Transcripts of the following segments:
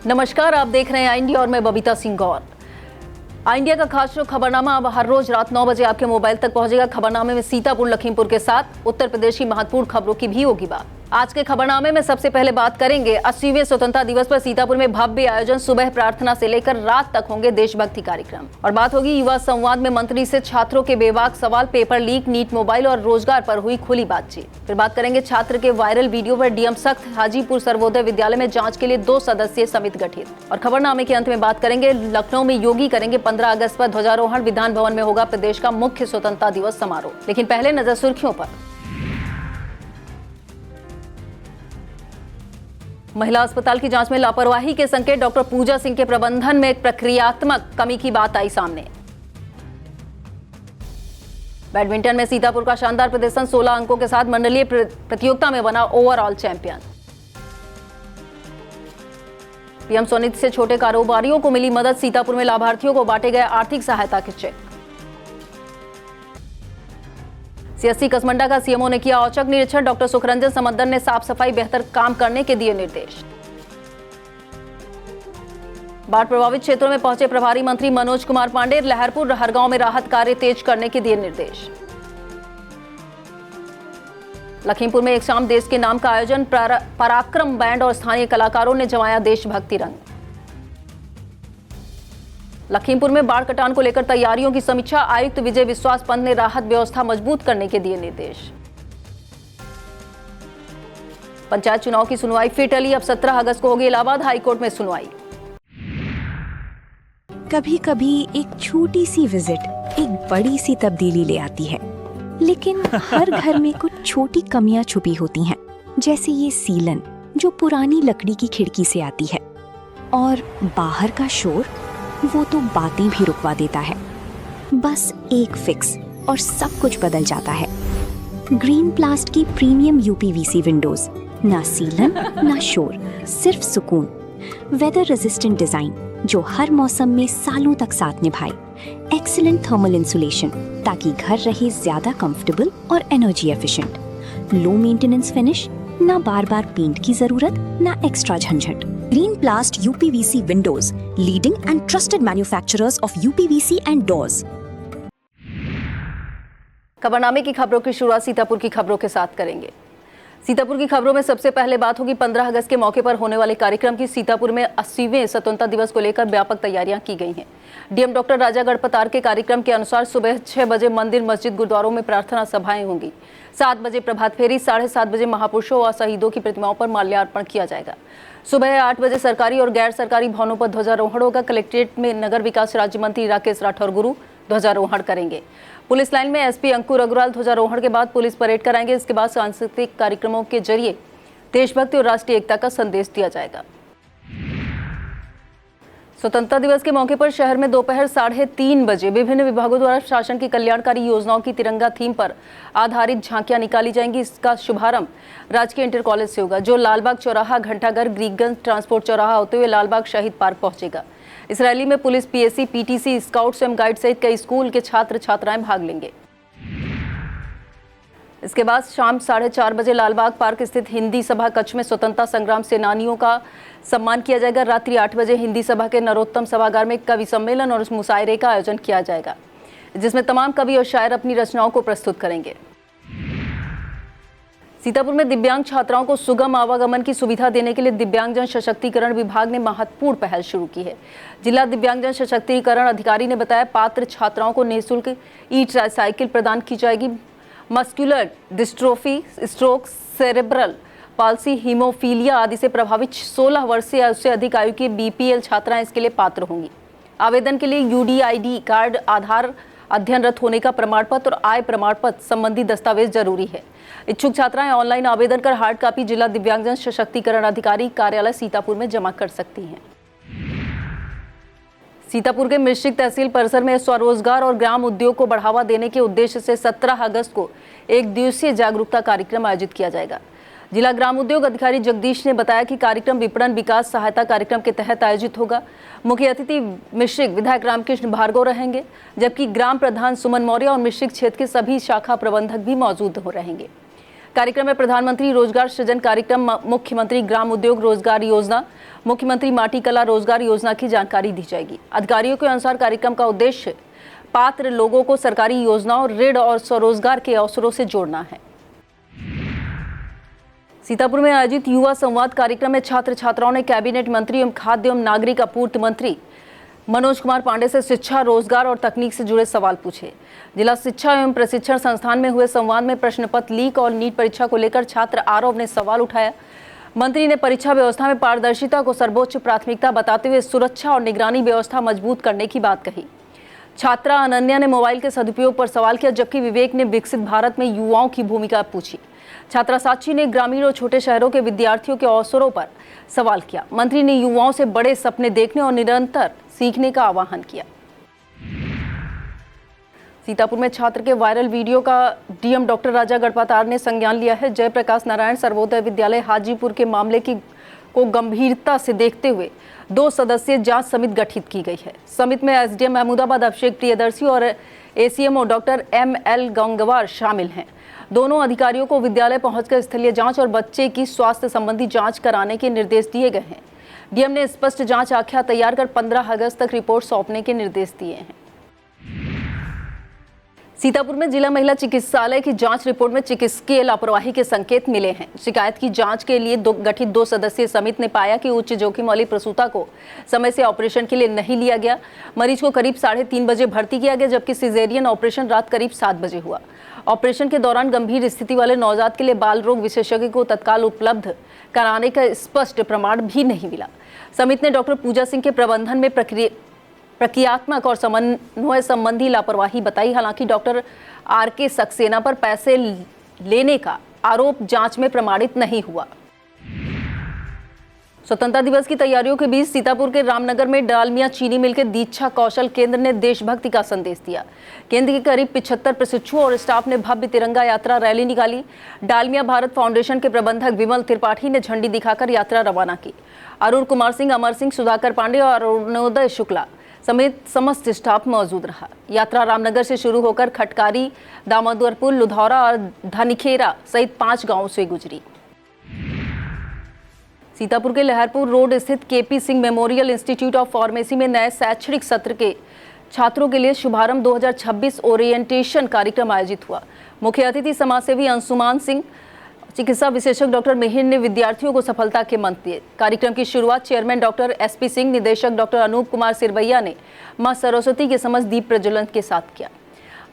नमस्कार, आप देख रहे हैं आई इंडिया और मैं बबीता सिंह गौर। आई इंडिया का खास शो खबरनामा अब हर रोज रात 9 बजे आपके मोबाइल तक पहुंचेगा। खबरनामे में सीतापुर लखीमपुर के साथ उत्तर प्रदेश की महत्वपूर्ण खबरों की भी होगी बात। आज के खबरनामे में सबसे पहले बात करेंगे 80वें स्वतंत्रता दिवस पर सीतापुर में भव्य आयोजन। सुबह प्रार्थना से लेकर रात तक होंगे देशभक्ति कार्यक्रम। और बात होगी युवा संवाद में मंत्री से छात्रों के बेबाक सवाल, पेपर लीक, नीट मोबाइल और रोजगार पर हुई खुली बातचीत। फिर बात करेंगे छात्र के वायरल वीडियो पर डीएम सख्त, हाजीपुर सर्वोदय विद्यालय में जांच के लिए 2 सदस्यीय समिति गठित। और खबरनामे के अंत में बात करेंगे लखनऊ में योगी करेंगे 15 अगस्त पर ध्वजारोहण। विधान भवन में होगा प्रदेश का मुख्य स्वतंत्रता दिवस समारोह। लेकिन पहले नजर सुर्खियों पर। महिला अस्पताल की जांच में लापरवाही के संकेत, डॉक्टर पूजा सिंह के प्रबंधन में एक प्रक्रियात्मक कमी की बात आई सामने। बैडमिंटन में सीतापुर का शानदार प्रदर्शन, 16 अंकों के साथ मंडलीय प्रतियोगिता में बना ओवरऑल चैंपियन। पीएम स्वनिधि से छोटे कारोबारियों को मिली मदद, सीतापुर में लाभार्थियों को बांटे गए आर्थिक सहायता के चेक। सीएससी कसमंडा का सीएमओ ने किया औचक निरीक्षण, डॉक्टर सुखरंजन समद्दर ने साफ सफाई बेहतर काम करने के दिए निर्देश। बाढ़ प्रभावित क्षेत्रों में पहुंचे प्रभारी मंत्री मनोज कुमार पांडे, लहरपुर हरगांव में राहत कार्य तेज करने के दिए निर्देश। लखीमपुर में एक शाम देश के नाम का आयोजन, पराक्रम बैंड और स्थानीय कलाकारों ने जमाया देशभक्ति रंग। लखीमपुर में बाढ़ कटान को लेकर तैयारियों की समीक्षा, आयुक्त विजय विश्वास पंत ने राहत व्यवस्था मजबूत करने के दिए निर्देश। पंचायत चुनाव की सुनवाई फिर टली, अब 17 अगस्त को होगी इलाहाबाद हाईकोर्ट में सुनवाई। कभी कभी एक छोटी सी विजिट एक बड़ी सी तब्दीली ले आती है, लेकिन हर घर में कुछ छोटी कमियां छुपी होती हैं, जैसे ये सीलन जो पुरानी लकड़ी की खिड़की से आती है, और बाहर का शोर वो तो बातें भी रुकवा देता है। बस एक फिक्स और सब कुछ बदल जाता है। ग्रीन प्लास्ट की प्रीमियम यूपीवीसी विंडोज, ना सीलन ना शोर, सिर्फ सुकून। वेदर रेजिस्टेंट डिजाइन जो हर मौसम में सालों तक साथ निभाए। एक्सीलेंट थर्मल इंसुलेशन ताकि घर रहे ज्यादा कंफर्टेबल और energy efficient. Low maintenance finish, ना बार बार पेंट की जरूरत, ना एक्स्ट्रा झंझट। Greenplast UPVC windows, leading and trusted manufacturers of UPVC and doors. खबरनामे की खबरों की शुरुआत सीतापुर की खबरों के साथ करेंगे। सीतापुर की खबरों में सबसे पहले बात होगी 15 अगस्त के मौके पर होने वाले कार्यक्रम की। सीतापुर में 80वें स्वतंत्रता दिवस को लेकर व्यापक तैयारियां की गई हैं। डीएम डॉक्टर राजा गढ़पतार के कार्यक्रम के अनुसार सुबह 6 बजे मंदिर, मस्जिद, गुरुद्वारों में प्रार्थना सभाएं होंगी। 7 बजे प्रभात फेरी, 7:30 बजे महापुरुषों और शहीदों की प्रतिमाओं पर माल्यार्पण किया जाएगा। सुबह 8 बजे सरकारी और गैर सरकारी भवनों पर ध्वजारोहण होगा। कलेक्ट्रेट में नगर विकास राज्य मंत्री राकेश राठौर गुरु ध्वजारोहण करेंगे। पुलिस लाइन में एसपी अंकुर अग्रवाल ध्वजारोहण के बाद पुलिस परेड कराएंगे। इसके बाद सांस्कृतिक कार्यक्रमों के जरिए देशभक्ति और राष्ट्रीय एकता का संदेश दिया जाएगा। स्वतंत्रता दिवस के मौके पर शहर में दोपहर 3:30 बजे विभिन्न विभागों द्वारा शासन की कल्याणकारी योजनाओं की तिरंगा थीम पर आधारित झांकियां निकाली जाएंगी। इसका शुभारंभ राजकीय इंटर कॉलेज से होगा, जो लालबाग चौराहा, घंटाघर, ग्रीकगंज ट्रांसपोर्ट चौराहा होते हुए लालबाग शहीद पार्क पहुंचेगा। इस रैली में पुलिस, पीएससी, पीटीसी, स्काउट्स एवं गाइड सहित कई स्कूल के छात्र छात्राएं भाग लेंगे। इसके बाद शाम 4:30 बजे लालबाग पार्क स्थित हिंदी सभा कक्ष में स्वतंत्रता संग्राम सेनानियों का सम्मान किया जाएगा। रात्रि 8 बजे हिंदी सभा के नरोत्तम सभागार में कवि सम्मेलन और मुशायरे का आयोजन किया जाएगा, जिसमें तमाम कवि और शायर अपनी रचनाओं को प्रस्तुत करेंगे। सीतापुर में दिव्यांग छात्राओं को सुगम आवागमन की सुविधा देने के लिए दिव्यांगजन सशक्तिकरण विभाग ने महत्वपूर्ण पहल शुरू की है। जिला दिव्यांगजन सशक्तिकरण अधिकारी ने बताया, पात्र छात्राओं को निःशुल्क ई-साइकिल प्रदान की जाएगी। Muscular dystrophy, stroke, cerebral palsy, haemophilia आदि से प्रभावित 16 वर्ष या उससे अधिक आयु की बीपीएल छात्राएं इसके लिए पात्र होंगी। आवेदन के लिए यूडीआईडी कार्ड, आधार, अध्ययनरत होने का प्रमाण पत्र और आय प्रमाण पत्र संबंधी दस्तावेज जरूरी है। इच्छुक छात्राएं ऑनलाइन आवेदन कर हार्ड कॉपी जिला दिव्यांगजन सशक्तिकरण अधिकारी कार्यालय सीतापुर में जमा कर सकती हैं। सीतापुर के मिश्रिक तहसील परिसर में स्वरोजगार और ग्राम उद्योग को बढ़ावा देने के उद्देश्य से 17 अगस्त को एक दिवसीय जागरूकता कार्यक्रम आयोजित किया जाएगा। जिला ग्राम उद्योग अधिकारी जगदीश ने बताया कि कार्यक्रम विपणन विकास सहायता कार्यक्रम के तहत आयोजित होगा। मुख्य अतिथि मिश्रिक विधायक रामकृष्ण भार्गव रहेंगे, जबकि ग्राम प्रधान सुमन मौर्य और मिश्रिक क्षेत्र के सभी शाखा प्रबंधक भी मौजूद हो रहेंगे। कार्यक्रम में प्रधानमंत्री रोजगार सृजन कार्यक्रम, मुख्यमंत्री ग्राम उद्योग रोजगार योजना, मुख्यमंत्री माटी कला रोजगार योजना की जानकारी दी जाएगी। अधिकारियों के अनुसार कार्यक्रम का उद्देश्य पात्र लोगों को सरकारी योजनाओं, ऋण और स्वरोजगार के अवसरों से जोड़ना है। सीतापुर में आयोजित युवा संवाद कार्यक्रम में छात्र छात्राओं ने कैबिनेट मंत्री एवं खाद्य एवं नागरिक आपूर्ति मंत्री मनोज कुमार पांडे से शिक्षा, रोजगार और तकनीक से जुड़े सवाल पूछे। जिला शिक्षा एवं प्रशिक्षण संस्थान में हुए संवाद में प्रश्न पत्र लीक और नीट परीक्षा को लेकर छात्र आरव ने सवाल उठाया। मंत्री ने परीक्षा व्यवस्था में पारदर्शिता को सर्वोच्च प्राथमिकता बताते हुए सुरक्षा और निगरानी व्यवस्था मजबूत करने की बात कही। छात्रा अनन्या ने मोबाइल के सदुपयोग पर सवाल किया, जबकि विवेक ने विकसित भारत में युवाओं की भूमिका पूछी। छात्रा साक्षी ने ग्रामीण और छोटे शहरों के विद्यार्थियों के अवसरों पर सवाल किया। मंत्री ने युवाओं से बड़े सपने देखने और निरंतर सीखने का आह्वान किया। सीतापुर में छात्र के वायरल वीडियो का डीएम डॉक्टर राजा गढ़पातार ने संज्ञान लिया है। जयप्रकाश नारायण सर्वोदय विद्यालय हाजीपुर के मामले को गंभीरता से देखते हुए 2 सदस्यीय जांच समिति गठित की गई है। समिति में एसडीएम अहमदाबाद अभिषेक प्रियदर्शी और एसीएमओ डॉक्टर एमएल गंगवार शामिल हैं। दोनों अधिकारियों को विद्यालय पहुंचकर स्थलीय जांच और बच्चे की स्वास्थ्य संबंधी जांच कराने के निर्देश दिए गए हैं। डीएम ने स्पष्ट जांच आख्या तैयार कर 15 अगस्त तक रिपोर्ट सौंपने के निर्देश दिए हैं। सीतापुर में जिला महिला चिकित्सालय की जांच रिपोर्ट में चिकित्सकीय लापरवाही के संकेत मिले हैं। शिकायत की जांच के लिए गठित 2 सदस्यीय समिति ने पाया कि उच्च जोखिम वाली प्रसूता को समय से ऑपरेशन के लिए नहीं लिया गया। मरीज को करीब 3:30 बजे भर्ती किया गया, जबकि सिजेरियन ऑपरेशन रात करीब 7 बजे हुआ। ऑपरेशन के दौरान गंभीर स्थिति वाले नवजात के लिए बाल रोग विशेषज्ञ को तत्काल उपलब्ध कराने का स्पष्ट प्रमाण भी नहीं मिला। समिति ने डॉक्टर पूजा सिंह के प्रबंधन में प्रक्रियात्मक और समन्वय संबंधी लापरवाही बताई। हालांकि डॉक्टर आरके सक्सेना पर पैसे लेने का आरोप जांच में प्रमाणित नहीं हुआ। स्वतंत्रता दिवस की तैयारियों के बीच सीतापुर के रामनगर में डालमिया चीनी मिल के दीक्षा कौशल केंद्र ने देशभक्ति का संदेश दिया। केंद्र के करीब 75 प्रशिक्षुओं और स्टाफ ने भव्य तिरंगा यात्रा रैली निकाली। डालमिया भारत फाउंडेशन के प्रबंधक विमल त्रिपाठी ने झंडी दिखाकर यात्रा रवाना की। अरुण कुमार सिंह, अमर सिंह, सुधाकर पांडे और अरुणोदय शुक्ला समेत समस्त स्टाफ मौजूद रहा। यात्रा रामनगर से शुरू होकर खटकारी, दामोदरपुर, लुधौरा और धनिखेरा सहित 5 गांवों से गुजरी। सीतापुर के लहरपुर रोड स्थित KP Singh memorial institute of pharmacy में नए शैक्षणिक सत्र के छात्रों के लिए शुभारंभ 2026 ओरिएंटेशन कार्यक्रम आयोजित हुआ। मुख्य अतिथि समाजसेवी अंशुमान सिंह, चिकित्सा विशेषज्ञ डॉक्टर मिहिर ने विद्यार्थियों को सफलता के मंत्र दिए। कार्यक्रम की शुरुआत चेयरमैन डॉक्टर एसपी सिंह, निदेशक डॉक्टर अनूप कुमार सिरवैया ने मां सरस्वती के समक्ष दीप प्रज्वलन के साथ किया।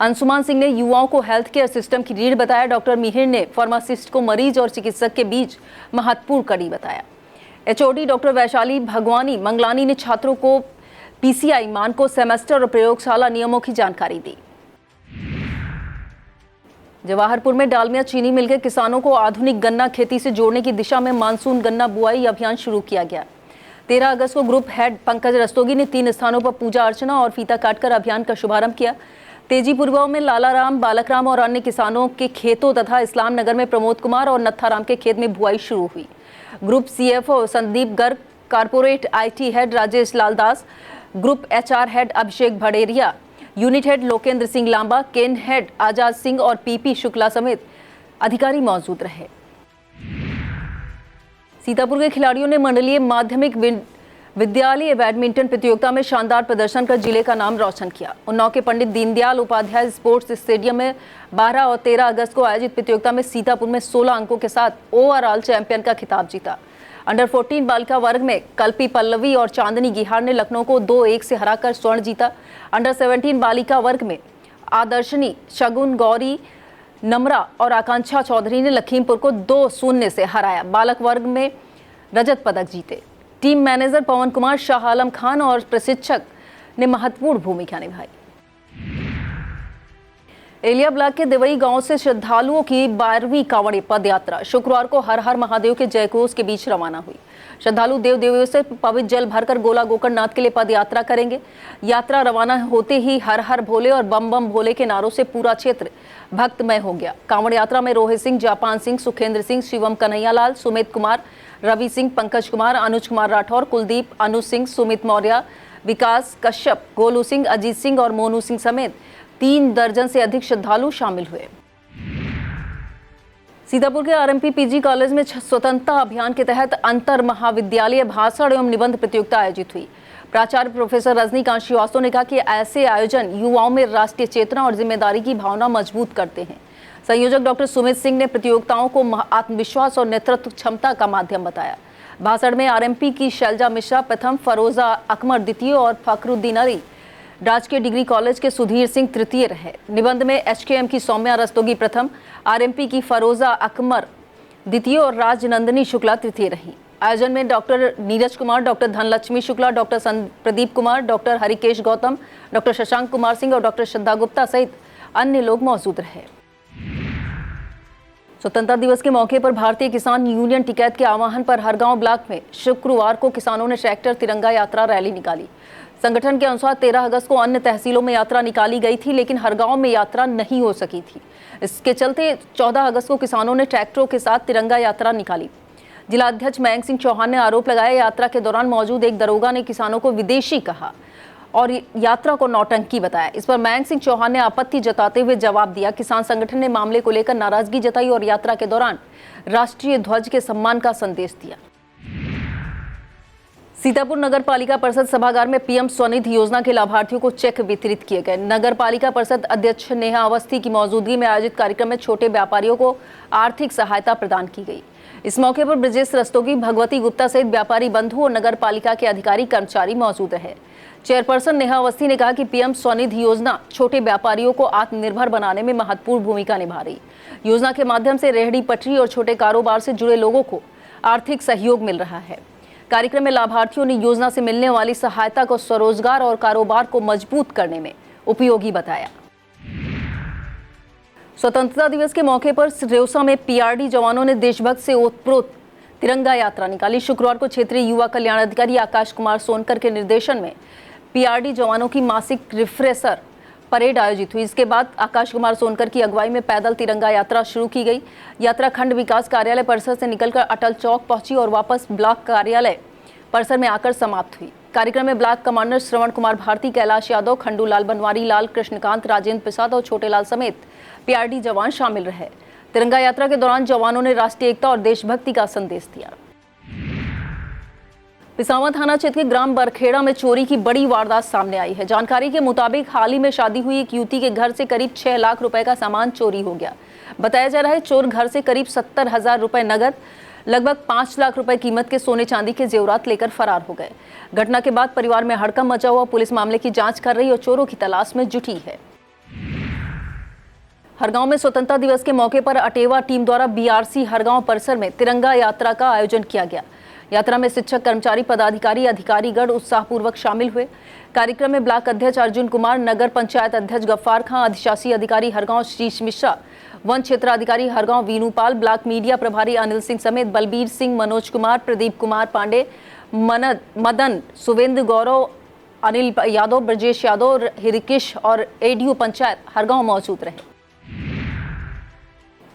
अंशुमान सिंह ने युवाओं को हेल्थ केयर सिस्टम की रीढ़ बताया। डॉक्टर मिहिर ने फार्मासिस्ट को मरीज और चिकित्सक के बीच महत्वपूर्ण कड़ी बताया। एचओडी डॉक्टर वैशाली भगवानी मंगलानी ने छात्रों को पीसीआई मानकों, सेमेस्टर और प्रयोगशाला नियमों की जानकारी दी। जवाहरपुर में डालमिया चीनी मिल के किसानों को आधुनिक गन्ना खेती से जोड़ने की दिशा में मानसून गन्ना बुआई अभियान शुरू किया गया। 13 अगस्त को ग्रुप हेड पंकज रस्तोगी ने 3 स्थानों पर पूजा अर्चना और फीता काटकर अभियान का शुभारंभ किया। तेजीपुरवा में लालाराम, बालकराम और अन्य किसानों के खेतों तथा इस्लाम नगर में प्रमोद कुमार और नत्थाराम के खेत में बुआई शुरू हुई। Group CFO Sandeep Garg, corporate IT head Rajesh Laldas, group HR head Abhishek Bhaderia, unit head Lokendra Singh Lamba, cane head Azad Singh और पीपी शुक्ला समेत अधिकारी मौजूद रहे। सीतापुर के खिलाड़ियों ने मंडलीय माध्यमिक विद्यालय बैडमिंटन प्रतियोगिता में शानदार प्रदर्शन कर जिले का नाम रोशन किया। उन्नाव के पंडित दीनदयाल उपाध्याय स्पोर्ट्स स्टेडियम में 12 और 13 अगस्त को आयोजित प्रतियोगिता में सीतापुर में 16 अंकों के साथ ओवरऑल चैंपियन का खिताब जीता। अंडर 14 बालिका वर्ग में कल्पी पल्लवी और चांदनी गिहार ने लखनऊ को 2-1 से हराकर स्वर्ण जीता। अंडर 17 बालिका वर्ग में आदर्शनी, शगुन, गौरी, नम्रा और आकांक्षा चौधरी ने लखीमपुर को 2-0 से हराया। बालक वर्ग में रजत पदक जीते। टीम मैनेजर पवन कुमार, शाह आलम खान और प्रशिक्षक ने महत्वपूर्ण भूमिका निभाई। एलिया ब्लॉक के देवई गांव से श्रद्धालुओं की 12वीं कांवड़ पद यात्रा शुक्रवार को हर हर महादेव के जयघोष के बीच रवाना हुई। श्रद्धालु देव देवियों से पवित्र जल भरकर गोला गोकर्णनाथ के लिए पद यात्रा करेंगे। यात्रा रवाना होते ही हर हर भोले और बम बम भोले के नारों से पूरा क्षेत्र भक्तमय हो गया। कांवड़ यात्रा में रोहित सिंह, जापान सिंह, सुखेंद्र सिंह, शिवम कन्हैयालाल, सुमित कुमार, रवि सिंह, पंकज कुमार, अनुज कुमार राठौर, कुलदीप, अनुज सिंह, सुमित मौर्य, विकास कश्यप, गोलू सिंह, अजीत सिंह और मोनू सिंह समेत 3 दर्जन से अधिक श्रद्धालु शामिल हुए। सीतापुर के आरएमपी पीजी कॉलेज में स्वतंत्रता अभियान के तहत अंतर महाविद्यालय भाषण एवं निबंध प्रतियोगिता आयोजित हुई। प्राचार्य प्रोफेसर रजनीकांत श्रीवास्तव ने कहा कि ऐसे आयोजन युवाओं में राष्ट्रीय चेतना और जिम्मेदारी की भावना मजबूत करते हैं। संयोजक डॉक्टर सुमित सिंह ने प्रतियोगिताओं को आत्मविश्वास और नेतृत्व क्षमता का माध्यम बताया। भाषण में आरएमपी की शैलजा मिश्रा प्रथम, फरोजा अकमर द्वितीय और फखरुद्दीन अली राजकीय डिग्री कॉलेज के सुधीर सिंह तृतीय रहे। निबंध में एचकेएम की सौम्या रस्तोगी प्रथम, आरएमपी की फरोजा अकमर द्वितीय और राजनंदिनी शुक्ला तृतीय रही। आयोजन में doctor Neeraj Kumar, doctor Dhanlaxmi Shukla, doctor Pradeep Kumar, doctor Harikesh Gautam, doctor Shashank Kumar Singh और डॉक्टर श्रद्धा गुप्ता सहित अन्य लोग मौजूद रहे। स्वतंत्रता दिवस के मौके पर भारतीय किसान यूनियन टिकैत के आह्वान पर हरगांव ब्लॉक में शुक्रवार को किसानों ने ट्रैक्टर तिरंगा यात्रा रैली निकाली। संगठन के अनुसार 13 अगस्त को अन्य तहसीलों में यात्रा निकाली गई थी, लेकिन हरगांव में यात्रा नहीं हो सकी थी। इसके चलते 14 अगस्त को किसानों ने ट्रैक्टरों के साथ तिरंगा यात्रा निकाली। जिला अध्यक्ष मयंक सिंह चौहान ने आरोप लगाया, यात्रा के दौरान मौजूद एक दरोगा ने किसानों को विदेशी कहा और यात्रा को नौटंकी बताया। इस पर मयंक सिंह चौहान ने आपत्ति जताते हुए जवाब दिया। किसान संगठन ने मामले को लेकर नाराजगी जताई और यात्रा के दौरान राष्ट्रीय ध्वज के सम्मान का संदेश दिया। सीतापुर नगर पालिका परिषद सभागार में पीएम स्वनिधि योजना के लाभार्थियों को चेक वितरित किए गए। नगर पालिका परिषद अध्यक्ष नेहा अवस्थी की मौजूदगी में आयोजित कार्यक्रम में छोटे व्यापारियों को आर्थिक सहायता प्रदान की गई। इस मौके पर ब्रजेश रस्तोगी, भगवती गुप्ता सहित व्यापारी बंधु और नगर पालिका के अधिकारी कर्मचारी मौजूद रहे। चेयरपर्सन नेहा अवस्थी ने कहा कि पीएम स्वनिधि योजना छोटे व्यापारियों को आत्मनिर्भर बनाने में महत्वपूर्ण भूमिका निभा रही। योजना के माध्यम से रेहड़ी पटरी और छोटे कारोबार से जुड़े लोगों को आर्थिक सहयोग मिल रहा है। कार्यक्रम में लाभार्थियों ने योजना से मिलने वाली सहायता को स्वरोजगार और कारोबार को मजबूत करने में उपयोगी बताया। स्वतंत्रता दिवस के मौके पर रेउसा में पीआरडी जवानों ने देशभक्त से ओतप्रोत तिरंगा यात्रा निकाली। शुक्रवार को क्षेत्रीय युवा कल्याण अधिकारी आकाश कुमार सोनकर के निर्देशन में पीआरडी जवानों की मासिक रिफ्रेशर परेड आयोजित हुई। इसके बाद आकाश कुमार सोनकर की अगुवाई में पैदल तिरंगा यात्रा शुरू की गई। यात्रा खंड विकास कार्यालय परिसर से निकलकर अटल चौक पहुंची और वापस ब्लॉक कार्यालय परिसर में आकर समाप्त हुई। कार्यक्रम में ब्लॉक कमांडर श्रवण कुमार भारती, कैलाश यादव, खंडू लाल, बनवारी लाल, कृष्णकांत, राजेंद्र प्रसाद और छोटे लाल समेत पीआरडी जवान शामिल रहे। तिरंगा यात्रा के दौरान जवानों ने राष्ट्रीय एकता और देशभक्ति का संदेश दिया। पिसावा थाना क्षेत्र के ग्राम बरखेड़ा में चोरी की बड़ी वारदात सामने आई है। जानकारी के मुताबिक हाल ही में शादी हुई एक युवती के घर से करीब 6 लाख रुपए का सामान चोरी हो गया। बताया जा रहा है चोर घर से करीब 70,000 रुपए नगद, लगभग 5 लाख रुपए कीमत के सोने चांदी के जेवरात लेकर फरार हो गए। घटना के बाद परिवार में हड़कंप मचा हुआ। पुलिस मामले की जांच कर रही और चोरों की तलाश में जुटी है। हरगांव में स्वतंत्रता दिवस के मौके पर अटेवा टीम द्वारा बीआरसी हरगांव परिसर में तिरंगा यात्रा का आयोजन किया गया। यात्रा में शिक्षक, कर्मचारी, पदाधिकारी, अधिकारीगण उत्साहपूर्वक शामिल हुए। कार्यक्रम में ब्लॉक अध्यक्ष अर्जुन कुमार, नगर पंचायत अध्यक्ष गफ्फार खां, अधिशासी अधिकारी हरगांव शीश मिश्रा, वन क्षेत्राधिकारी हरगांव वीनूपाल, ब्लॉक मीडिया प्रभारी अनिल सिंह समेत बलबीर सिंह, मनोज कुमार, प्रदीप कुमार पांडे, मदन, सुवेंद्र गौरव, अनिल यादव, ब्रजेश यादव, हिरिकिश और एडीओ पंचायत हरगांव मौजूद रहे।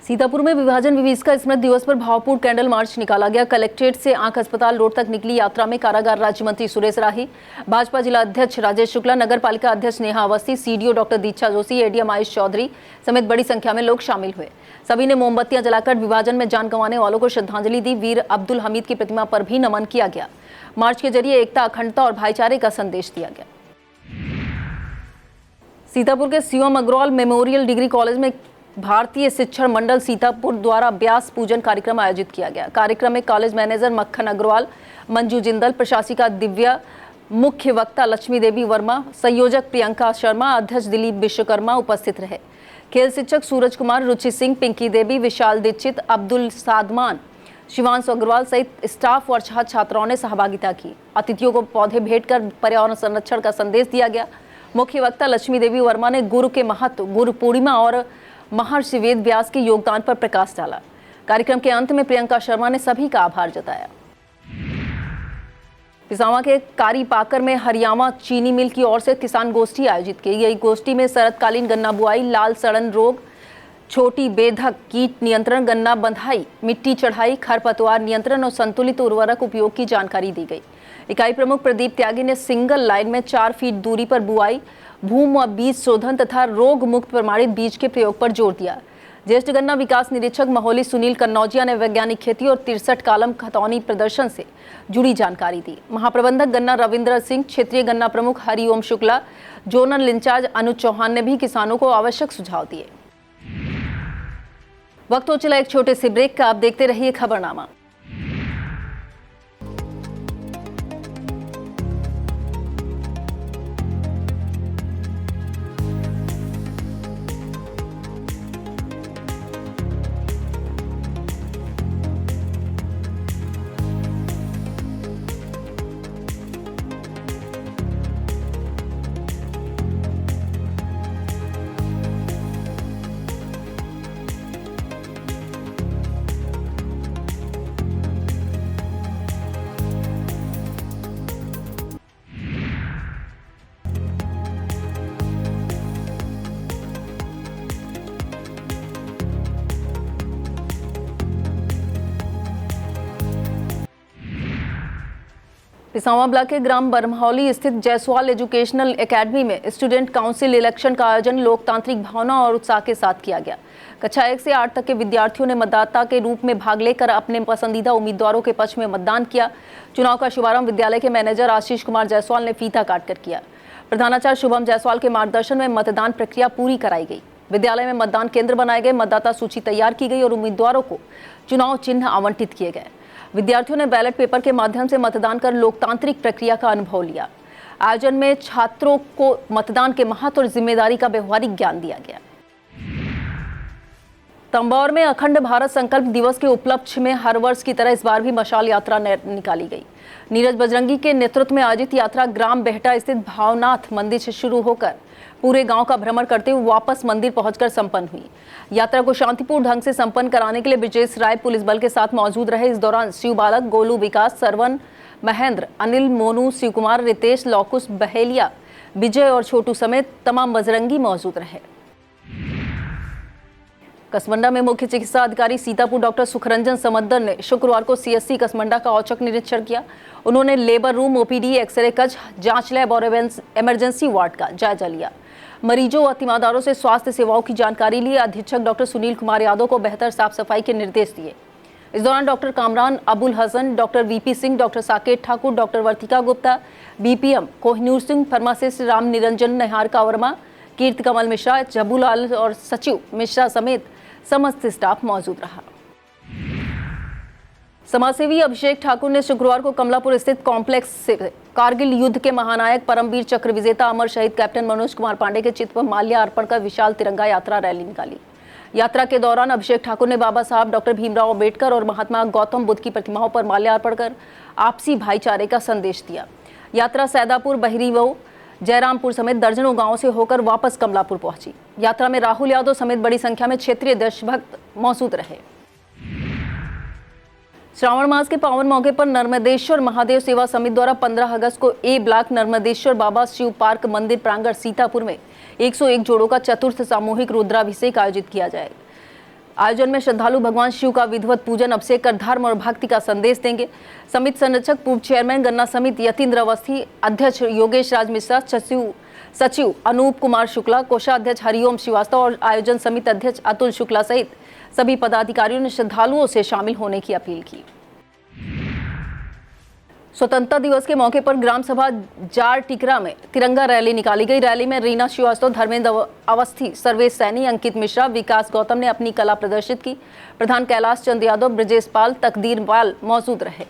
सीतापुर में विभाजन विभीषिका स्मृति दिवस पर भावपूर्ण कैंडल मार्च निकाला गया। कलेक्ट्रेट से आंख अस्पताल रोड तक निकली यात्रा में कारागार राज्य मंत्री सुरेश राही, भाजपा जिला अध्यक्ष राजेश शुक्ला, नगर पालिका अध्यक्ष नेहा अवस्थी, सीडीओ डॉक्टर दीक्षा जोशी, एडीएम आयुष चौधरी समेत बड़ी संख्या में लोग शामिल हुए। सभी ने मोमबत्तियां जलाकर विभाजन में जान गंवाने वालों को श्रद्धांजलि दी। वीर अब्दुल हमीद की प्रतिमा पर भी नमन किया गया। मार्च के जरिए एकता, अखंडता और भाईचारे का संदेश दिया गया। सीतापुर के Shivam Agarwal memorial degree college में भारतीय शिक्षण मंडल सीतापुर द्वारा व्यास पूजन कार्यक्रम आयोजित किया गया। कार्यक्रम में कॉलेज मैनेजर मक्खन अग्रवाल, मंजू जिंदल, प्रशासिका दिव्या, मुख्य वक्ता लक्ष्मी देवी वर्मा, संयोजक प्रियंका शर्मा, अध्यक्ष दिलीप विश्वकर्मा उपस्थित रहे। खेल शिक्षक सूरज कुमार, रुचि सिंह, पिंकी देवी, विशाल दीक्षित, अब्दुल सादमान, शिवांशु अग्रवाल सहित स्टाफ और छात्र छात्राओं ने सहभागिता की। अतिथियों को पौधे भेंट कर पर्यावरण संरक्षण का संदेश दिया गया। मुख्य वक्ता लक्ष्मी देवी वर्मा ने गुरु के महत्व, गुरु पूर्णिमा और महर्षि वेद व्यास के योगदान पर प्रकाश डाला। कार्यक्रम के अंत में प्रियंका शर्मा ने सभी का आभार जताया। पिसावा के कारीपाकर में हरियाणा चीनी मिल की ओर से किसान गोष्ठी आयोजित की गई। गोष्ठी में शरतकालीन गन्ना बुआई, लाल सड़न रोग, छोटी बेधक, कीट नियंत्रण, गन्ना बंधाई, मिट्टी चढ़ाई, खरपतवार नियंत्रण और संतुलित उर्वरक उपयोग की जानकारी दी गई। इकाई प्रमुख प्रदीप त्यागी ने सिंगल लाइन में 4 फीट दूरी पर बुआई, भूम व बीज शोधन तथा रोग मुक्त प्रमाणित बीज के प्रयोग पर जोर दिया। ज्येष्ठ गन्ना विकास निरीक्षक महोली सुनील कन्नौजिया ने वैज्ञानिक खेती और 63 कालम खतौनी प्रदर्शन से जुड़ी जानकारी दी। महाप्रबंधक गन्ना रविंद्र सिंह, क्षेत्रीय गन्ना प्रमुख हरिओम शुक्ला, जोनल इंचार्ज अनुज चौहान ने भी किसानों को आवश्यक सुझाव दिए। वक्त हो चला एक छोटे से ब्रेक का, आप देखते रहिए खबरनामा। पिसावा ब्लॉक के ग्राम बरमहौली स्थित जायसवाल एजुकेशनल एकेडमी में स्टूडेंट काउंसिल इलेक्शन का आयोजन लोकतांत्रिक भावना और उत्साह के साथ किया गया। कक्षा 1 से 8 तक के विद्यार्थियों ने मतदाता के रूप में भाग लेकर अपने पसंदीदा उम्मीदवारों के पक्ष में मतदान किया। चुनाव का शुभारंभ विद्यालय के मैनेजर आशीष कुमार जायसवाल ने फीता काटकर किया। प्रधानाचार्य शुभम जायसवाल के मार्गदर्शन में मतदान प्रक्रिया पूरी कराई गई। विद्यालय में मतदान केंद्र बनाए गए, मतदाता सूची तैयार की गई और उम्मीदवारों को चुनाव चिन्ह आवंटित किए गए। विद्यार्थियों ने बैलेट पेपर के माध्यम से मतदान कर लोकतांत्रिक प्रक्रिया का अनुभव लिया। आयोजन में छात्रों को मतदान के महत्व और जिम्मेदारी का व्यवहारिक ज्ञान दिया गया। तंबौर में अखंड भारत संकल्प दिवस के उपलक्ष्य में हर वर्ष की तरह इस बार भी मशाल यात्रा निकाली गई। नीरज बजरंगी के नेतृत्व में आयोजित यात्रा ग्राम बेहटा स्थित भावनाथ मंदिर से शुरू होकर पूरे गांव का भ्रमण करते हुए वापस मंदिर पहुंचकर संपन्न हुई। यात्रा को शांतिपूर्ण ढंग से संपन्न कराने के लिए ब्रिजेश राय पुलिस बल के साथ मौजूद रहे। इस दौरान शिव बालक, गोलू, विकास, सरवन, महेंद्र, अनिल, मोनू, शिव कुमार, रितेश, लौकुश, बहेलिया, विजय और छोटू समेत तमाम बजरंगी मौजूद रहे। कसमंडा में मुख्य चिकित्सा अधिकारी सीतापुर डॉक्टर सुखरंजन समद्दर ने शुक्रवार को सीएससी कसमंडा का औचक निरीक्षण किया। उन्होंने लेबर रूम, ओपीडी, एक्सरे कक्ष, जांच लैब और इमरजेंसी वार्ड का जायजा लिया। मरीजों व तीमारदारों से स्वास्थ्य सेवाओं की जानकारी ली। अधीक्षक डॉक्टर सुनील कुमार यादव को बेहतर साफ सफाई के निर्देश दिए। इस दौरान doctor Kamran Abul Hasan, doctor VP Singh, doctor Saket Thakur, doctor Vartika Gupta, BPM Kohinoor Singh, pharmacist Ram Niranjan Niharika Verma, Kirti Kamal Mishra, Jabulal और सचिव मिश्रा समेत समस्त स्टाफ मौजूद रहा। समाजसेवी अभिषेक ठाकुर ने शुक्रवार को कमलापुर स्थित कॉम्प्लेक्स से कारगिल युद्ध के महानायक, परमवीर चक्र विजेता, अमर शहीद कैप्टन मनोज कुमार पांडे के चित्र पर माल्यार्पण कर विशाल तिरंगा यात्रा रैली निकाली। यात्रा के दौरान अभिषेक ठाकुर ने बाबा साहब डॉक्टर भीमराव अम्बेडकर और महात्मा गौतम बुद्ध की प्रतिमाओं पर माल्यार्पण कर आपसी भाईचारे का संदेश दिया। यात्रा सैदापुर, बहरीवो, जयरामपुर समेत दर्जनों गांवों से होकर वापस कमलापुर पहुंची। यात्रा में राहुल यादव समेत बड़ी संख्या में क्षेत्रीय देशभक्त मौजूद रहे। श्रावण मास के पावन मौके पर नर्मदेश्वर महादेव सेवा समिति द्वारा 15 अगस्त को ए ब्लॉक नर्मदेश्वर बाबा शिव पार्क मंदिर प्रांगण सीतापुर में 101 जोड़ों का चतुर्थ सामूहिक रुद्राभिषेक आयोजित किया जाएगा। आयोजन में श्रद्धालु भगवान शिव का विधिवत पूजन अभिषेक कर धर्म और भक्ति का संदेश देंगे। समिति संरक्षक, पूर्व चेयरमैन गन्ना समिति यतीन्द्र अवस्थी, अध्यक्ष योगेश राज मिश्रा, सचिव अनूप कुमार शुक्ला, कोषाध्यक्ष हरिओम श्रीवास्तव और आयोजन समिति अध्यक्ष अतुल शुक्ला सहित सभी पदाधिकारियों ने श्रद्धालुओं से शामिल होने की अपील की। स्वतंत्रता दिवस के मौके पर ग्राम सभा जार टिकरा में तिरंगा रैली निकाली गई। रैली में रीना श्रीवास्तव, धर्मेंद्र अवस्थी, सर्वेश सैनी, अंकित मिश्रा, विकास गौतम ने अपनी कला प्रदर्शित की। प्रधान कैलाश चंद्र यादव, ब्रजेश पाल, तकदीर पाल मौजूद रहे।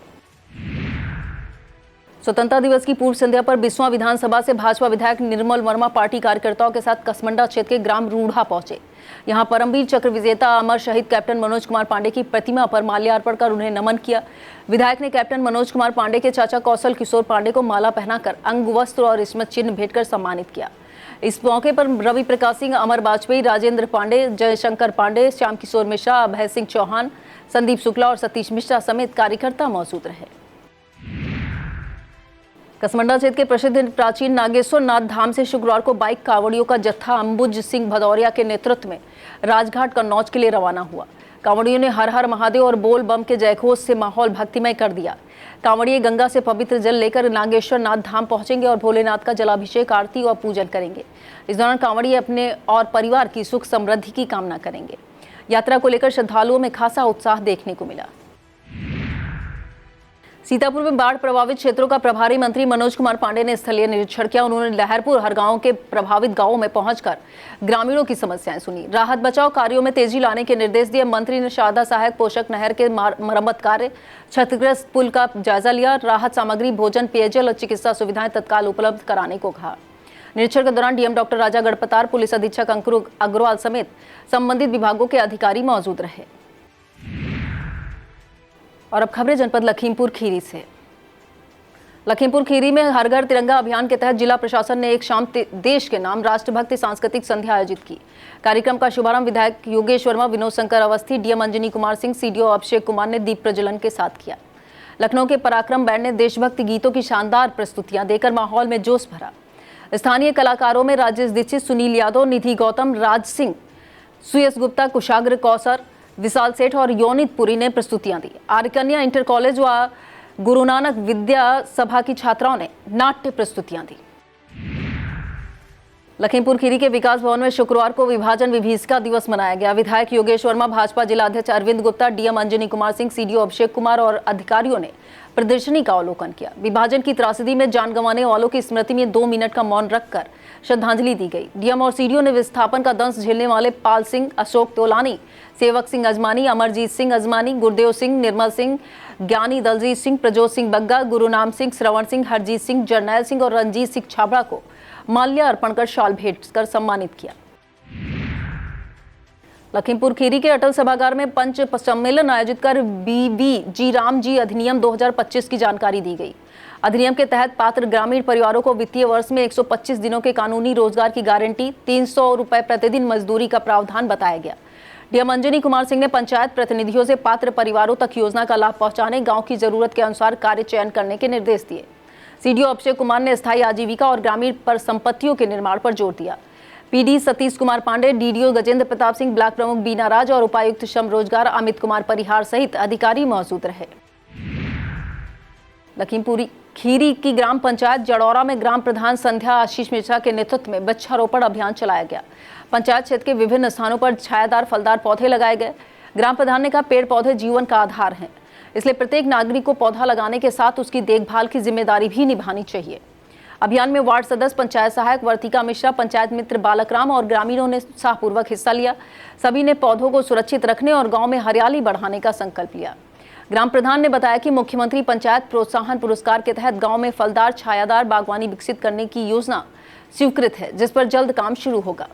स्वतंत्रता दिवस की पूर्व संध्या पर बिस्वा विधानसभा से भाजपा विधायक निर्मल वर्मा पार्टी कार्यकर्ताओं के साथ कसमंडा क्षेत्र के ग्राम रूढ़ा पहुंचे। यहां परमवीर चक्र विजेता, अमर शहीद कैप्टन मनोज कुमार पांडे की प्रतिमा पर माल्यार्पण कर उन्हें नमन किया। विधायक ने कैप्टन मनोज कुमार पांडे के चाचा कौशल किशोर पांडे को माला पहनाकर अंगवस्त्र और स्मृति चिन्ह भेंटकर सम्मानित किया। इस मौके पर रवि प्रकाश सिंह, अमर वाजपेयी, राजेंद्र पांडे, जयशंकर पांडे, श्याम किशोर मिश्रा, अभय सिंह चौहान, संदीप शुक्ला और सतीश मिश्रा समेत कार्यकर्ता मौजूद रहे। कसमंडा क्षेत्र के प्रसिद्ध प्राचीन नागेश्वर नाथ धाम से शुक्रवार को बाइक कांवड़ियों का जत्था अंबुज सिंह भदौरिया के नेतृत्व में राजघाट कन्नौज के लिए रवाना हुआ। कांवड़ियों ने हर हर महादेव और बोल बम के जयघोष से माहौल भक्तिमय कर दिया। कांवड़िए गंगा से पवित्र जल लेकर नागेश्वर नाथ धाम पहुंचेंगे और भोलेनाथ का जलाभिषेक, आरती और पूजन करेंगे। इस दौरान कांवड़िए अपने और परिवार की सुख समृद्धि की कामना करेंगे। यात्रा को लेकर श्रद्धालुओं में खासा उत्साह देखने को मिला। सीतापुर में बाढ़ प्रभावित क्षेत्रों का प्रभारी मंत्री मनोज कुमार पांडे ने स्थलीय निरीक्षण किया। उन्होंने लहरपुर हर गांव के प्रभावित गांवों में पहुंचकर ग्रामीणों की समस्याएं सुनी, राहत बचाव कार्यों में तेजी लाने के निर्देश दिए। मंत्री ने शारदा सहायक पोषक नहर के मरम्मत कार्य, क्षतिग्रस्त पुल का जायजा लिया। राहत सामग्री, भोजन, पेयजल और चिकित्सा सुविधाएं तत्काल उपलब्ध कराने को कहा। निरीक्षण के दौरान डीएम डॉक्टर राजा गढ़पतार, पुलिस अधीक्षक अंकुर अग्रवाल समेत संबंधित विभागों के अधिकारी मौजूद रहे। और अब खबरें जनपद लखीमपुर खीरी से। लखीमपुर खीरी में हर घर तिरंगा अभियान के तहत जिला प्रशासन ने एक शाम देश के नाम राष्ट्रभक्ति सांस्कृतिक संध्या आयोजित की। कार्यक्रम का शुभारंभ विधायक योगेश वर्मा, विनोद शंकर अवस्थी, डीएम अंजनी कुमार सिंह, सीडीओ अभिषेक कुमार ने दीप प्रज्वलन के साथ किया। लखनऊ के पराक्रम बैंड ने देशभक्ति गीतों की शानदार प्रस्तुतियां देकर माहौल में जोश भरा। स्थानीय कलाकारों में राजेश दीक्षित, सुनील यादव, निधि गौतम, राज सिंह, सुयस गुप्ता, कुशाग्र कौसर, विशाल सेठ और योनित पुरी ने प्रस्तुतियां दी। आर्यकन्या इंटर कॉलेज व गुरु नानक विद्या सभा की छात्राओं ने नाट्य प्रस्तुतियां दी। लखीमपुर खीरी के विकास भवन में शुक्रवार को विभाजन विभीषिका दिवस मनाया गया। विधायक योगेश वर्मा, भाजपा जिला अध्यक्ष अरविंद गुप्ता, डीएम अंजनी कुमार सिंह, सीडीओ अभिषेक कुमार और अधिकारियों ने प्रदर्शनी का अवलोकन किया। विभाजन की त्रासदी में जान गंवाने वालों की स्मृति में 2 मिनट का मौन रखकर श्रद्धांजलि दी गई। डीएम और सीडीओ ने विस्थापन का दंश झेलने वाले पाल सिंह, अशोक तोलानी, सेवक सिंह अजमानी, अमरजीत सिंह अजमानी, गुरदेव सिंह, निर्मल सिंह, ज्ञानी दलजीत सिंह, प्रजोत सिंह बग्गा, गुरुनाम सिंह, श्रवण सिंह, हरजीत सिंह, जरनैल सिंह और रंजीत सिंह छाबड़ा को माल्य अर्पण कर शाल भेंट कर सम्मानित किया। लखीमपुर खीरी के अटल सभागार में पंच सम्मेलन आयोजित कर बीबीजी राम जी अधिनियम 2025 की जानकारी दी गई। अधिनियम के तहत पात्र ग्रामीण परिवारों को वित्तीय वर्ष में 125 दिनों के कानूनी रोजगार की गारंटी, 300 रुपए प्रतिदिन मजदूरी का प्रावधान बताया गया। डीएम अंजनी कुमार सिंह ने पंचायत प्रतिनिधियों से पात्र परिवारों तक योजना का लाभ पहुंचाने, गांव की जरूरत के अनुसार कार्य चयन करने के निर्देश दिए। सीडीओ अभिषेक कुमार ने स्थायी आजीविका और ग्रामीण पर संपत्तियों के निर्माण पर जोर दिया। PD Satish Kumar Pandey, DDO Gajendra Pratap Singh, block प्रमुख बीना राज और उपायुक्त श्रम रोजगार अमित कुमार परिहार सहित अधिकारी मौजूद रहे। लखीमपुर खीरी की ग्राम पंचायत जड़ौरा में ग्राम प्रधान संध्या आशीष मिश्रा के नेतृत्व में वृक्षारोपण अभियान चलाया गया। पंचायत क्षेत्र के विभिन्न स्थानों पर छायादार फलदार पौधे लगाए गए। ग्राम प्रधान ने कहा, पेड़ पौधे जीवन का आधार हैं, इसलिए प्रत्येक नागरिक को पौधा लगाने के साथ उसकी देखभाल की जिम्मेदारी भी निभानी चाहिए। अभियान में वार्ड सदस्य, पंचायत सहायक वर्तिका मिश्रा, पंचायत मित्र बालक राम और ग्रामीणों ने उत्साहपूर्वक हिस्सा लिया। सभी ने पौधों को सुरक्षित रखने और गांव में हरियाली बढ़ाने का संकल्प लिया। ग्राम प्रधान ने बताया कि मुख्यमंत्री पंचायत प्रोत्साहन पुरस्कार के तहत गांव में फलदार छायादार बागवानी विकसित करने की योजना स्वीकृत है, जिस पर जल्द काम शुरू होगा।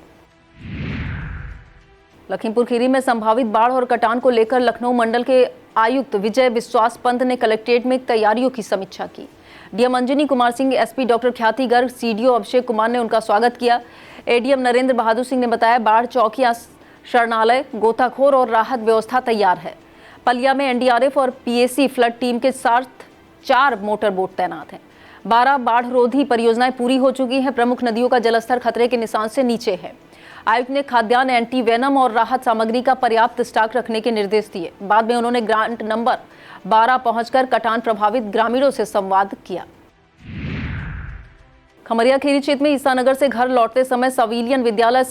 लखीमपुर खीरी में संभावित बाढ़ और कटान को लेकर लखनऊ मंडल के आयुक्त विजय विश्वास पंत ने कलेक्ट्रेट में तैयारियों की समीक्षा की। DM Anjani Kumar Singh, SP doctor ख्याति गर्ग, सीडीओ अभिषेक कुमार ने उनका स्वागत किया। एडीएम नरेंद्र बहादुर सिंह ने बताया, बाढ़ चौकियां, शरणालय, गोताखोर और राहत व्यवस्था तैयार है। पलिया में एनडीआरएफ और पीएसी फ्लड टीम के साथ 4 मोटर बोट तैनात हैं। 12 बाढ़ रोधी परियोजनाएं पूरी हो चुकी हैं। प्रमुख नदियों का जलस्तर खतरे के निशान से नीचे है। आयुक्त ने खाद्यान्न, एंटी वेनम और राहत सामग्री का पर्याप्त स्टॉक रखने के निर्देश दिए। बाद में उन्होंने ग्रांट नंबर 12 पहुंचकर कटान प्रभावित ग्रामीणों से संवाद किया। खमरिया खीरी क्षेत्र में ईसानगर से घर लौटते समय सिविलियन विद्यालय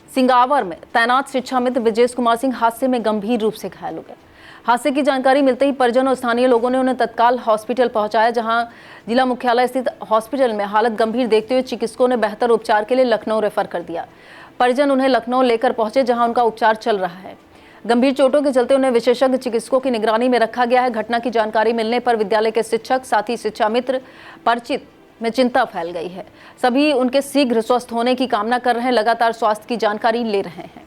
सिंगावर में तैनात शिक्षा मित्र विजेश कुमार सिंह हादसे में गंभीर रूप से घायल हो गए। हादसे की जानकारी मिलते ही परिजन और स्थानीय लोगों ने उन्हें तत्काल हॉस्पिटल पहुंचाया, जहां जिला मुख्यालय स्थित हॉस्पिटल में हालत गंभीर देखते हुए चिकित्सकों ने बेहतर उपचार के लिए लखनऊ रेफर कर दिया। परिजन उन्हें लखनऊ लेकर पहुंचे, जहां उनका उपचार चल रहा है। गंभीर चोटों के चलते उन्हें विशेषज्ञ चिकित्सकों की निगरानी में रखा गया है। घटना की जानकारी मिलने पर विद्यालय के शिक्षक, साथ ही शिक्षा मित्र, परिचित में चिंता फैल गई है। सभी उनके शीघ्र स्वस्थ होने की कामना कर रहे हैं, लगातार स्वास्थ्य की जानकारी ले रहे हैं।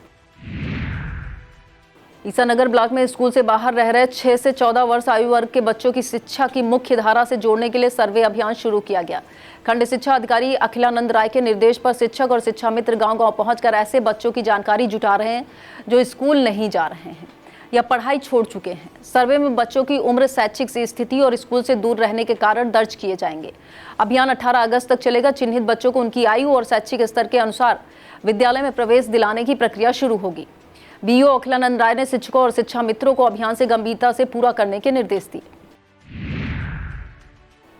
ईसानगर ब्लॉक में स्कूल से बाहर रह रहे 6 से 14 वर्ष आयु वर्ग के बच्चों की शिक्षा की मुख्य धारा से जोड़ने के लिए सर्वे अभियान शुरू किया गया। खंड शिक्षा अधिकारी अखिलानंद राय के निर्देश पर शिक्षक और शिक्षा मित्र गांव-गांव पहुंचकर ऐसे बच्चों की जानकारी जुटा रहे हैं जो स्कूल नहीं जा रहे हैं या पढ़ाई छोड़ चुके हैं। सर्वे में बच्चों की उम्र, शैक्षिक स्थिति और स्कूल से दूर रहने के कारण दर्ज किए जाएंगे। अभियान 18 अगस्त तक चलेगा। चिन्हित बच्चों को उनकी आयु और शैक्षिक स्तर के अनुसार विद्यालय में प्रवेश दिलाने की प्रक्रिया शुरू होगी। बीओ अखिलानंद राय ने शिक्षकों और शिक्षा मित्रों को अभियान से गंभीरता से पूरा करने के निर्देश दिए।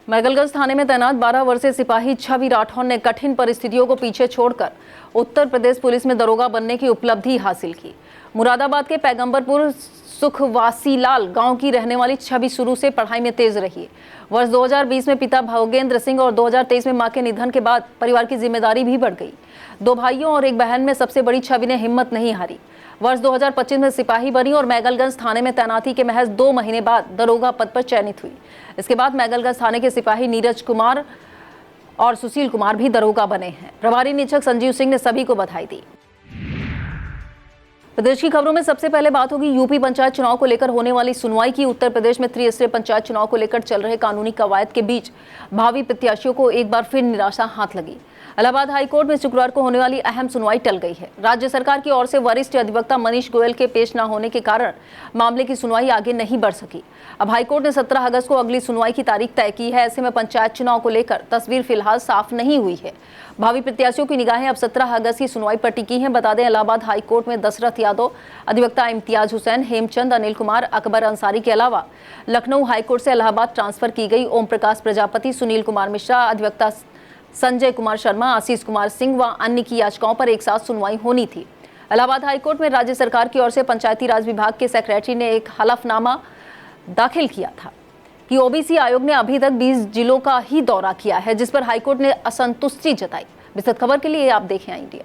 मैगलगंज थाने में तैनात 12 वर्षीय सिपाही छवि राठौर ने कठिन परिस्थितियों को पीछे छोड़कर उत्तर प्रदेश पुलिस में दरोगा बनने की उपलब्धि हासिल की। मुरादाबाद के पैगंबरपुर सुखवासीलाल गांव की रहने वाली छवि शुरू से पढ़ाई में तेज रही है। वर्ष 2020 में पिता भोगेंद्र सिंह और 2023 में मां के निधन के बाद परिवार की जिम्मेदारी भी बढ़ गई। 2 भाइयों और 1 बहन में सबसे बड़ी छवि ने हिम्मत नहीं हारी। वर्ष 2025 में सिपाही बनी और मैगलगंज थाने में तैनाती के महज 2 महीने बाद दरोगा पद पर चयनित हुई। इसके बाद मैगलगंज थाने के सिपाही नीरज कुमार और सुशील कुमार भी दरोगा बने हैं। प्रभारी निरीक्षक संजीव सिंह ने सभी को बधाई दी। प्रदेश की खबरों में सबसे पहले बात होगी यूपी पंचायत चुनाव को लेकर होने वाली सुनवाई की। उत्तर प्रदेश में त्रिस्तरीय पंचायत चुनाव को लेकर चल रहे कानूनी कवायद के बीच भावी प्रत्याशियों को एक बार फिर निराशा हाथ लगी। इलाहाबाद हाईकोर्ट में शुक्रवार को होने वाली अहम सुनवाई टल गई है। राज्य सरकार की ओर से वरिष्ठ अधिवक्ता मनीष गोयल के पेश न होने के कारण मामले की सुनवाई आगे नहीं बढ़ सकी। अब हाईकोर्ट ने 17 अगस्त को अगली सुनवाई की तारीख तय की है। ऐसे में पंचायत चुनाव को लेकर तस्वीर फिलहाल साफ नहीं हुई है। भावी प्रत्याशियों की निगाहें अब 17 अगस्त की सुनवाई पर टिकी हैं। बता दें, इलाहाबाद हाईकोर्ट में दशरथ यादव, अधिवक्ता इम्तियाज हुसैन, हेमचंद, अनिल कुमार, अकबर अंसारी के अलावा लखनऊ हाईकोर्ट से इलाहाबाद ट्रांसफर की गई ओम प्रकाश प्रजापति, सुनील कुमार मिश्रा, अधिवक्ता संजय कुमार शर्मा, आशीष कुमार सिंह व अन्य की याचिकाओं पर एक साथ सुनवाई होनी थी। इलाहाबाद हाईकोर्ट में राज्य सरकार की ओर से पंचायती राज विभाग के सेक्रेटरी ने एक हलफनामा दाखिल किया था कि ओबीसी आयोग ने अभी तक 20 जिलों का ही दौरा किया है, जिस पर हाईकोर्ट ने असंतुष्टि जताई। विस्तृत खबर के लिए आप देखें इंडिया।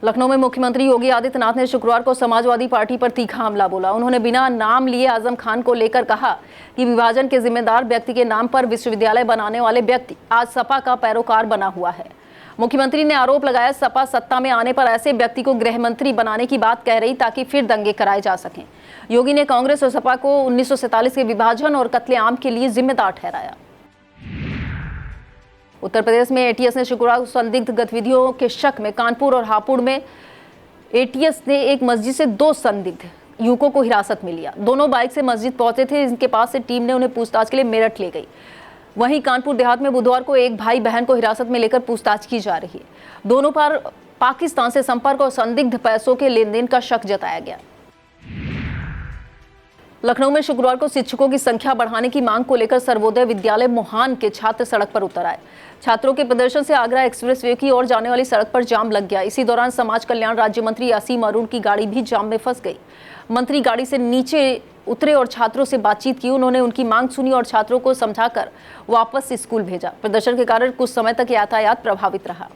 लखनऊ में मुख्यमंत्री योगी आदित्यनाथ ने शुक्रवार को समाजवादी पार्टी पर तीखा हमला बोला। उन्होंने बिना नाम लिए आजम खान को लेकर कहा कि विभाजन के जिम्मेदार व्यक्ति के नाम पर विश्वविद्यालय बनाने वाले व्यक्ति आज सपा का पैरोकार बना हुआ है। मुख्यमंत्री ने आरोप लगाया, सपा सत्ता में आने पर ऐसे व्यक्ति को गृह मंत्री बनाने की बात कह रही ताकि फिर दंगे कराए जा सकें। योगी ने कांग्रेस और सपा को 1947 के विभाजन और कत्लेआम के लिए जिम्मेदार ठहराया। उत्तर प्रदेश में एटीएस ने शुक्रवार को संदिग्ध गतिविधियों के शक में कानपुर और हापुड़ में एटीएस ने एक मस्जिद से 2 संदिग्ध युवकों को हिरासत में लिया। दोनों बाइक से मस्जिद पहुंचे थे। इनके पास से टीम ने उन्हें पूछताछ के लिए मेरठ ले गई। वहीं कानपुर देहात में बुधवार को एक भाई बहन को हिरासत में लेकर पूछताछ की जा रही है। दोनों पर पाकिस्तान से संपर्क और संदिग्ध पैसों के लेन देन का शक जताया गया। लखनऊ में शुक्रवार को शिक्षकों की संख्या बढ़ाने की मांग को लेकर सर्वोदय विद्यालय मोहान के छात्र सड़क पर उतर आए। छात्रों के प्रदर्शन से आगरा एक्सप्रेसवे की ओर जाने वाली सड़क पर जाम लग गया। इसी दौरान समाज कल्याण राज्य मंत्री असीम अरुण की गाड़ी भी जाम में फंस गई। मंत्री गाड़ी से नीचे उतरे और छात्रों से बातचीत की। उन्होंने उनकी मांग सुनी और छात्रों को समझाकर वापस स्कूल भेजा। प्रदर्शन के कारण कुछ समय तक यातायात प्रभावित रहा।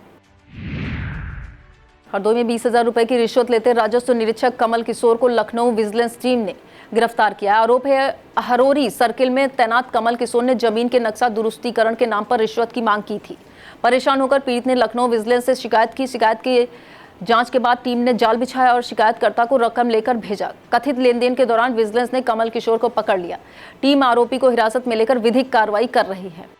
हरदोई में 20,000 रुपए की रिश्वत लेते राजस्व निरीक्षक कमल किशोर को लखनऊ विजिलेंस टीम ने गिरफ्तार किया। आरोप है, हरोरी सर्किल में तैनात कमल किशोर ने जमीन के नक्शा दुरुस्तीकरण के नाम पर रिश्वत की मांग की थी। परेशान होकर पीड़ित ने लखनऊ विजिलेंस से शिकायत की। शिकायत की जांच के बाद टीम ने जाल बिछाया और शिकायतकर्ता को रकम लेकर भेजा। कथित लेन देन के दौरान विजिलेंस ने कमल किशोर को पकड़ लिया। टीम आरोपी को हिरासत में लेकर विधिक कार्रवाई कर रही है।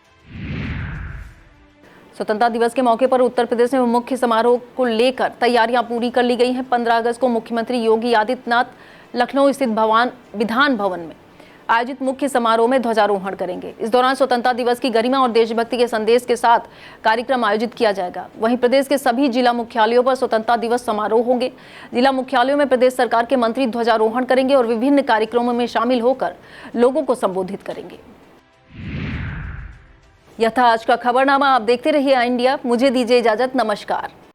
स्वतंत्रता दिवस के मौके पर उत्तर प्रदेश में मुख्य समारोह को लेकर तैयारियां पूरी कर ली गई हैं। 15 अगस्त को मुख्यमंत्री योगी आदित्यनाथ लखनऊ स्थित विधान भवन में आयोजित मुख्य समारोह में ध्वजारोहण करेंगे। इस दौरान स्वतंत्रता दिवस की गरिमा और देशभक्ति के संदेश के साथ कार्यक्रम आयोजित किया जाएगा। वहीं प्रदेश के सभी जिला मुख्यालयों पर स्वतंत्रता दिवस समारोह होंगे। जिला मुख्यालयों में प्रदेश सरकार के मंत्री ध्वजारोहण करेंगे और विभिन्न कार्यक्रमों में शामिल होकर लोगों को संबोधित करेंगे। यह था आज का खबरनामा। आप देखते रहिए इंडिया। मुझे दीजिए इजाजत। नमस्कार।